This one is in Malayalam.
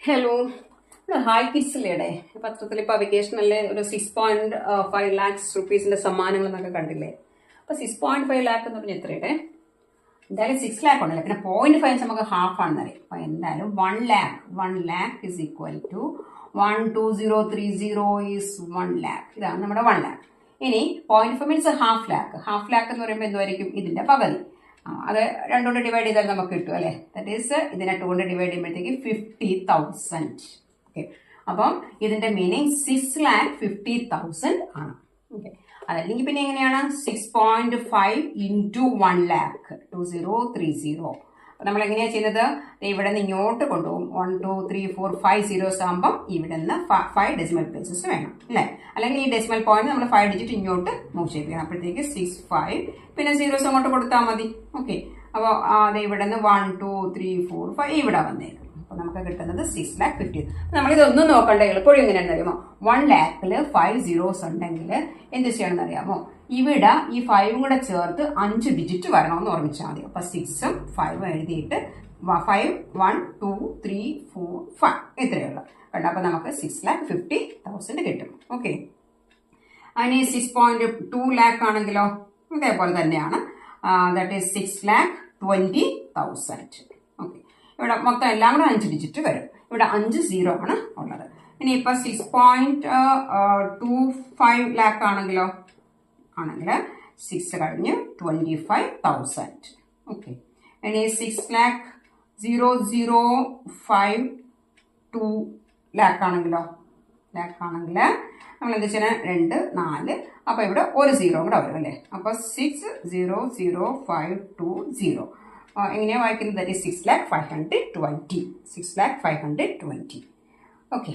ഹലോ, ഹായ് കിഡ്സിലേടെ പത്രത്തിൽ ഇപ്പോൾ വെക്കേഷനല്ലേ ഒരു 6.5 ലാക്സ് റുപ്പീസിന്റെ സമ്മാനങ്ങൾ എന്നൊക്കെ കണ്ടില്ലേ. അപ്പോൾ 6.5 ലാക്ക് എന്ന് പറഞ്ഞാൽ എത്രയുടെ എന്തായാലും 6 ലാക്ക് ഉണ്ടല്ലോ. പിന്നെ 0.5 നമുക്ക് ഹാഫ് ആണെന്നറിയാം. അപ്പോൾ എന്തായാലും 1 lakh is equal to 12030 is 1 lakh. ഇതാണ് നമ്മുടെ 1 ലാക്ക്. ഇനി 0.5 മീൻസ് ഹാഫ് ലാക്ക് എന്ന് പറയുമ്പോൾ എന്തായിരിക്കും ഇതിന്റെ പകുതി. അത് 2 കൊണ്ട് ഡിവൈഡ് ചെയ്താൽ നമുക്ക് കിട്ടും അല്ലേ. ദാറ്റ് ഈസ് ഇതിനെ 2 കൊണ്ട് ഡിവൈഡ് ചെയ്യുമ്പോഴത്തേക്ക് 50,000. ഓക്കെ, അപ്പം ഇതിന്റെ മീനിങ് 6,50,000 ആണ്. ഓക്കെ, അതല്ലെങ്കിൽ പിന്നെ എങ്ങനെയാണ് 6.5 ഇൻറ്റു 1 ലാക്ക് 2030. നമ്മൾ എങ്ങനെയാണ് ചെയ്യുന്നത്? ഇവിടെ നിന്ന് ഇങ്ങോട്ട് കൊണ്ടുപോകും. 1 2 3 4 5 സീറോസ് ആകുമ്പോൾ ഇവിടെ നിന്ന് 5 ഡെസിമൽ പ്ലേസസ് വേണം അല്ലേ. അല്ലെങ്കിൽ ഈ ഡെസിമൽ പോയിന്റ് നമ്മൾ 5 ഡിജിറ്റ് ഇങ്ങോട്ട് മൂവ് ചെയ്യിപ്പിക്കണം. അപ്പോഴത്തേക്ക് 6 5 പിന്നെ സീറോസ് അങ്ങോട്ട് കൊടുത്താൽ മതി. ഓക്കെ, അപ്പോൾ അത് ഇവിടെ നിന്ന് 1 2 3 4 5 ഇവിടെ വന്നേക്കും. അപ്പോൾ നമുക്ക് കിട്ടുന്നത് 6,50,000. നമ്മളിതൊന്നും നോക്കണ്ട, എളുപ്പമൊഴി എങ്ങനെയാണെന്ന് അറിയാമോ? 1 ലാക്കിൽ 5 സീറോസ് ഉണ്ടെങ്കിൽ എന്ത് ചെയ്യണമെന്ന് അറിയാമോ? ഇവിടെ ഈ 5 കൂടെ ചേർത്ത് 5 ഡിജിറ്റ് വരണമെന്ന് ഓർമ്മിച്ചാൽ മതി. അപ്പൊ 6ഉം 5ഉം എഴുതിയിട്ട് 5 1 2 3 4 5 ഇത്രയുള്ള കണ്ട. അപ്പൊ നമുക്ക് 6,50,000 കിട്ടും. ഓക്കെ, അതിന് 6.2 ലാക്ക് ആണെങ്കിലോ ഇതേപോലെ തന്നെയാണ്. That is 6,20,000. ഓക്കെ, ഇവിടെ മൊത്തം എല്ലാം കൂടെ 5 ഡിജിറ്റ് വരും. ഇവിടെ 5 സീറോ ആണ് ഉള്ളത്. ഇനി ഇപ്പൊ 6.25 ലാക്ക് ആണെങ്കിൽ 6 കഴിഞ്ഞ് 25,000. ഓക്കെ, ഇനി 6,00,005.2 ലാക്ക് ആണെങ്കിൽ നമ്മൾ എന്താ വെച്ചാൽ 2 4, അപ്പൊ ഇവിടെ ഒരു സീറോ കൂടെ വരും അല്ലേ. അപ്പൊ 6,00,0520 എങ്ങനെയാ വായിക്കുന്നത്? That is 6,520. 6,520. ഓക്കെ.